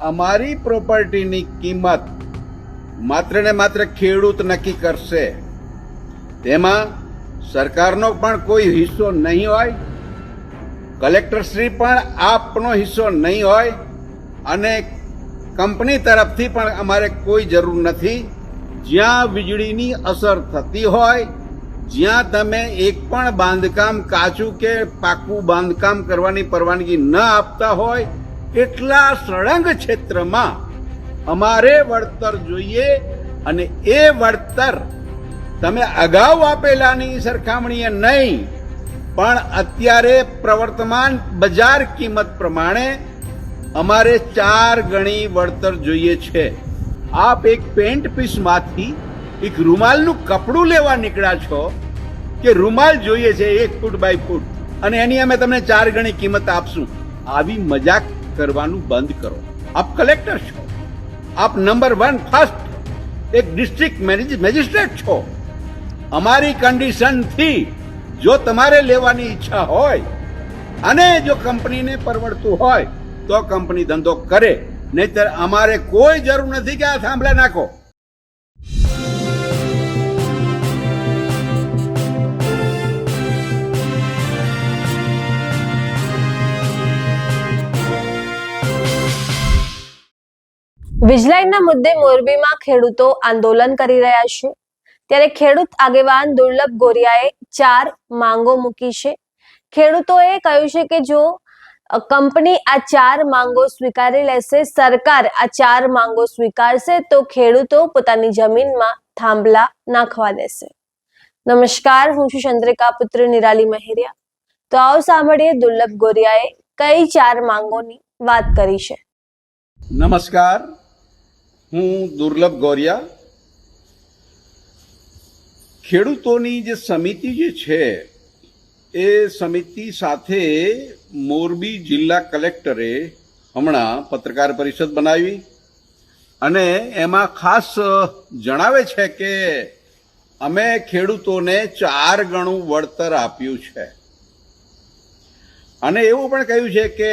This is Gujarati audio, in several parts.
અમારી પ્રોપર્ટીની કિંમત માત્ર ને માત્ર ખેડૂત નક્કી કરશે. તેમાં સરકારનો પણ કોઈ હિસ્સો નહીં હોય, કલેક્ટરશ્રી પણ આપનો હિસ્સો નહીં હોય અને કંપની તરફથી પણ અમારે કોઈ જરૂર નથી. જ્યાં વીજળીની અસર થતી હોય, જ્યાં તમે એક પણ બાંધકામ કાચું કે પાકું બાંધકામ કરવાની પરવાનગી ન આપતા હોય એટલા સળંગ ક્ષેત્રમાં અમારે વળતર જોઈએ. અને એ વળતર તમે અગાઉ આપેલાની સરખામણીએ નહીં, પણ અત્યારે પ્રવર્તમાન બજાર કિંમત પ્રમાણે અમારે 4 ગણી વળતર જોઈએ છે. આપ એક પેન્ટ પીસમાંથી એક રૂમાલનું કપડું લેવા નીકળ્યા છો કે રૂમાલ જોઈએ છે 1 ફૂટ બાય ફૂટ અને એની અમે તમને 4 ગણી કિંમત આપશું. આવી મજાક કરવાનું બંધ કરો. આપ કલેક્ટર છો, આપ નંબર 1 ફર્સ્ટ એક ડિસ્ટ્રિક્ટ મેજિસ્ટ્રેટ છો. અમારી કન્ડિશનથી જો તમારે લેવાની ઈચ્છા હોય અને જો કંપનીને પરવડતું હોય તો કંપની ધંધો કરે, નહીતર અમારે કોઈ જરૂર નથી કે આ થાંભલા નાખો. વીજલાઈનના મુદ્દે મોરબીમાં ખેડૂતો આંદોલન કરી રહ્યા છે. ત્યારે ખેડૂત આગેવાન દુર્લભ ગોરિયાએ 4 માંગો મૂકી છે. ખેડૂતોએ કહ્યું છે કે જો કંપની આ 4 માંગો સ્વીકારી લેશે, સરકાર આ 4 માંગો સ્વીકારશે તો ખેડૂતો પોતાની જમીનમાં થાંભલા નાખવા દેશે. નમસ્કાર, હું છું ચંદ્રિકા પુત્ર નિરાલી મહેરિયા. તો આવો સાંભળીએ દુર્લભ ગોરિયાએ કઈ 4 માંગોની વાત કરી છે. નમસ્કાર, હું દુર્લભ ગોરિયા. ખેડૂતોની જે સમિતિ જે છે એ સમિતિ સાથે મોરબી જિલ્લા કલેક્ટરે હમણાં પત્રકાર પરિષદ બનાવી અને એમાં ખાસ જણાવે છે કે અમે ખેડૂતોને 4 ગણું વળતર આપ્યું છે અને એવું પણ કહ્યું છે કે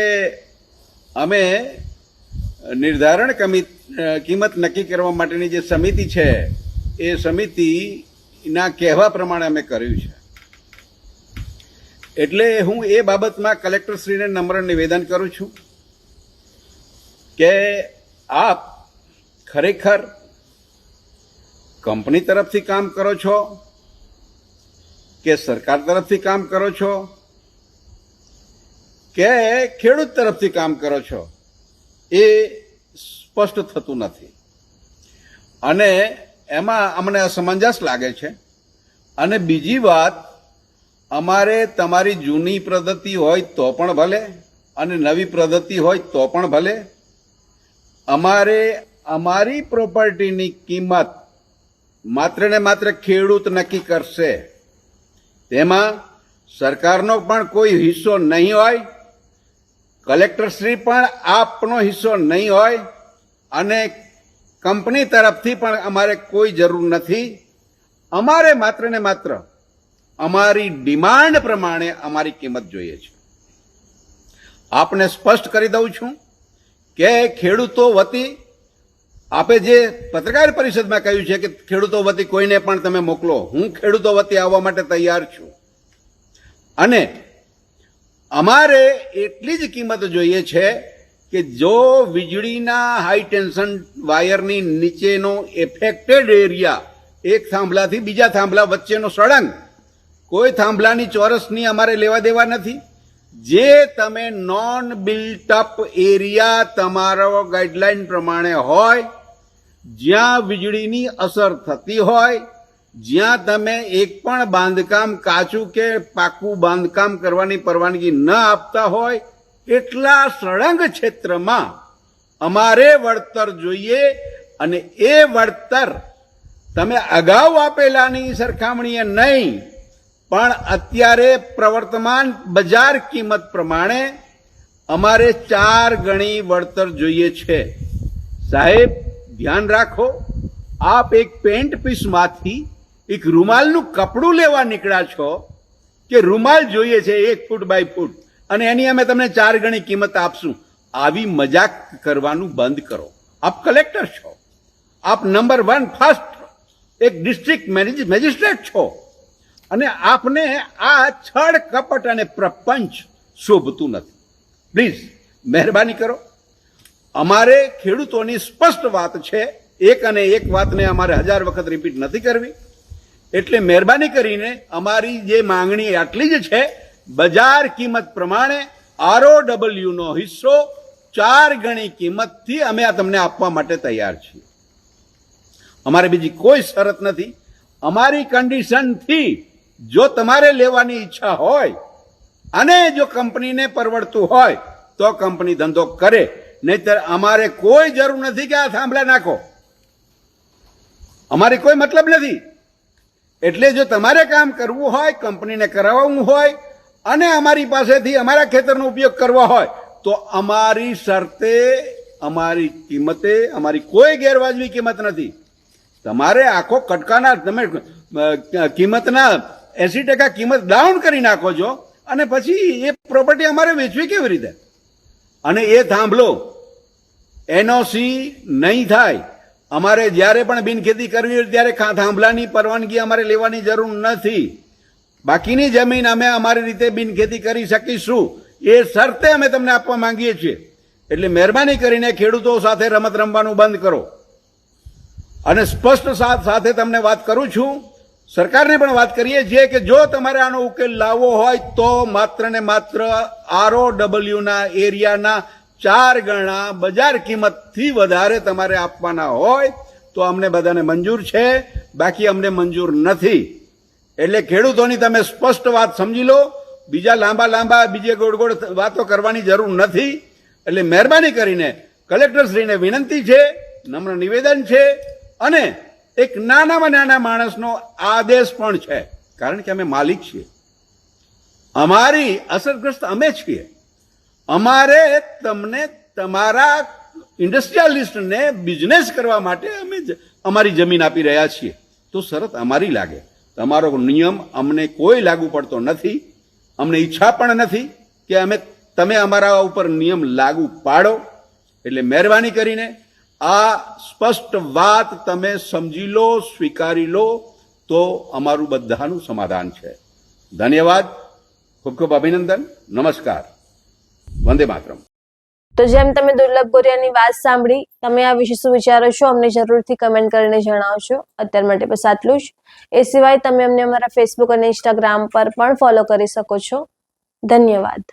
અમે નિર્ધારણ કિંમત નક્કી કરવા માટેની જે સમિતિ છે એ સમિતિના કહેવા પ્રમાણે અમે કર્યું છે. એટલે હું એ બાબતમાં કલેક્ટરશ્રીને નમ્ર નિવેદન કરું છું કે આપ ખરેખર કંપની તરફથી કામ કરો છો કે સરકાર તરફથી કામ કરો છો કે ખેડૂત તરફથી કામ કરો છો એ સ્પષ્ટ થતું નથી અને એમાં અમને અસમંજસ લાગે છે. અને બીજી વાત, અમારે તમારી જૂની પદ્ધતિ હોય તો પણ ભલે અને નવી પદ્ધતિ હોય તો પણ ભલે, અમારે અમારી પ્રોપર્ટીની કિંમત માત્ર ને માત્ર ખેડૂત નક્કી કરશે. તેમાં સરકારનો પણ કોઈ હિસ્સો નહીં હોય, કલેક્ટરશ્રી પણ આપનો હિસ્સો નહીં હોય અને કંપની તરફથી પણ અમારે કોઈ જરૂર નથી. અમારે માત્ર ને માત્ર અમારી ડિમાન્ડ પ્રમાણે અમારી કિંમત જોઈએ છે. આપને સ્પષ્ટ કરી દઉં છું કે ખેડૂતો વતી આપે જે પત્રકાર પરિષદમાં કહ્યું છે કે ખેડૂતો વતી કોઈને પણ તમે મોકલો, હું ખેડૂતો વતી આવવા માટે તૈયાર છું. અને અમારે એટલી જ કિંમત જોઈએ છે કે જો વીજળીના હાઈ ટેન્શન વાયરની નીચેનો એફેક્ટેડ એરિયા, એક થાંભલાથી બીજા થાંભલા વચ્ચેનો સળંગ, કોઈ થાંભલાની ચોરસની અમારે લેવા દેવા નથી. જે તમે નોન બિલ્ટ અપ એરિયા તમારો ગાઈડલાઈન પ્રમાણે હોય, જ્યાં વીજળીની અસર થતી હોય, જ્યાં તમે એક પણ બાંધકામ કાચું કે પાકું બાંધકામ કરવાની પરવાનગી ન આપતા હોય એટલા સળંગ ક્ષેત્રમાં અમારે વળતર જોઈએ. અને એ વળતર તમે અગાઉ આપેલાની સરખામણીએ નહીં, પણ અત્યારે પ્રવર્તમાન બજાર કિંમત પ્રમાણે અમારે 4 ગણી વળતર જોઈએ છે. સાહેબ, ધ્યાન રાખો, આપ એક પેન્ટ પીસમાંથી એક રૂમાલનું કપડું લેવા નીકળ્યા છો કે રૂમાલ જોઈએ છે 1 ફૂટ બાય ફૂટ અને એની અમે તમને 4 ગણી કિંમત આપશું. આવી મજાક કરવાનું બંધ કરો. આપ કલેક્ટર છો, આપ નંબર 1 ફર્સ્ટ એક ડિસ્ટ્રિક્ટ મેજિસ્ટ્રેટ છો, અને આપને આ છળ કપટ અને પ્રપંચ શોભતું નથી. પ્લીઝ મહેરબાની કરો. અમારે ખેડૂતોની સ્પષ્ટ વાત છે, એક અને એક વાતને અમારે 1000 વખત રિપીટ નથી કરવી. એટલે મહેરબાની કરીને અમારી જે માંગણી આટલી જ છે, બજાર કિંમત પ્રમાણે ROW નો હિસ્સો 4 ગણી કિંમતથી અમે આ તમને આપવા માટે તૈયાર છીએ. અમારે બીજી કોઈ શરત નથી. અમારી કન્ડિશનથી જો તમારે લેવાની ઈચ્છા હોય અને જો કંપનીને પરવડતું હોય તો કંપની ધંધો કરે, નહીતર અમારે કોઈ જરૂર નથી કે આ થાંભલા નાખો. અમારે કોઈ મતલબ નથી. એટલે જો તમારે કામ કરવું હોય, કંપનીને કરાવવું હોય અને અમારી પાસેથી અમારા ખેતરનો ઉપયોગ કરવો હોય તો અમારી શરતે, અમારી કિંમતે, અમારી કોઈ ગેરવાજબી કિંમત નથી. તમારે આખો કટકાના તમે કિંમતના 80% કિંમત ડાઉન કરી નાખો છો અને પછી એ પ્રોપર્ટી અમારે વેચવી કેવી રીતે? અને એ થાંભલો NOC નહીં થાય. અમારે જ્યારે પણ બિનખેતી કરવી હોય ત્યારે થાંભલાની પરવાનગી અમારે લેવાની જરૂર નથી. બાકીની જમીન અમે અમારી રીતે બિનખેતી કરી શકીશું, એ શરતે અમે તમને આપવા માંગીએ છીએ. એટલે મહેરબાની કરીને ખેડૂતો સાથે રમત રમવાનું બંધ કરો. અને સ્પષ્ટ સાથે તમને વાત કરું છું, સરકારને પણ વાત કરીએ છીએ કે જો તમારે આનો ઉકેલ લાવવો હોય તો માત્ર ને માત્ર ROW ના એરિયાના 4 ગણા બજાર કિંમતથી વધારે તમારે આપવાના હોય તો અમને બધાને મંજૂર છે, બાકી અમને મંજૂર નથી. એટલે ખેડૂતોની તમે સ્પષ્ટ વાત સમજી લો. બીજા લાંબા બીજે ગોળ વાતો કરવાની જરૂર નથી. એટલે મહેરબાની કરીને કલેક્ટરશ્રીને વિનંતી છે, નમ્ર નિવેદન છે અને એક નાનામાં નાના માણસનો આદેશ પણ છે, કારણ કે અમે માલિક છીએ. અમારી અસરગ્રસ્ત અમે છીએ. અમારે તમને તમારા ઇન્ડસ્ટ્રીયાલિસ્ટને બિઝનેસ કરવા માટે અમે અમારી જમીન આપી રહ્યા છીએ, તો શરત અમારી લાગે. તમારો નિયમ અમને કોઈ લાગુ પડતો નથી. અમને ઈચ્છા પણ નથી કે તમે અમારા ઉપર નિયમ લાગુ પાડો. એટલે મહેરબાની કરીને આ સ્પષ્ટ વાત તમે સમજી લો, સ્વીકારી લો, તો અમારું બધાનું સમાધાન છે. ધન્યવાદ. ખૂબ ખૂબ અભિનંદન. નમસ્કાર. વંદે માતરમ. તો જેમ તમે દુર્લભ ગોરિયાની વાત સાંભળી, તમે આ વિશે શું વિચારો છો અમને જરૂરથી કમેન્ટ કરીને જણાવશો. અત્યાર માટે બસ આટલું જ. એ સિવાય તમે અમને અમારા ફેસબુક અને ઇન્સ્ટાગ્રામ પર પણ ફોલો કરી શકો છો. ધન્યવાદ.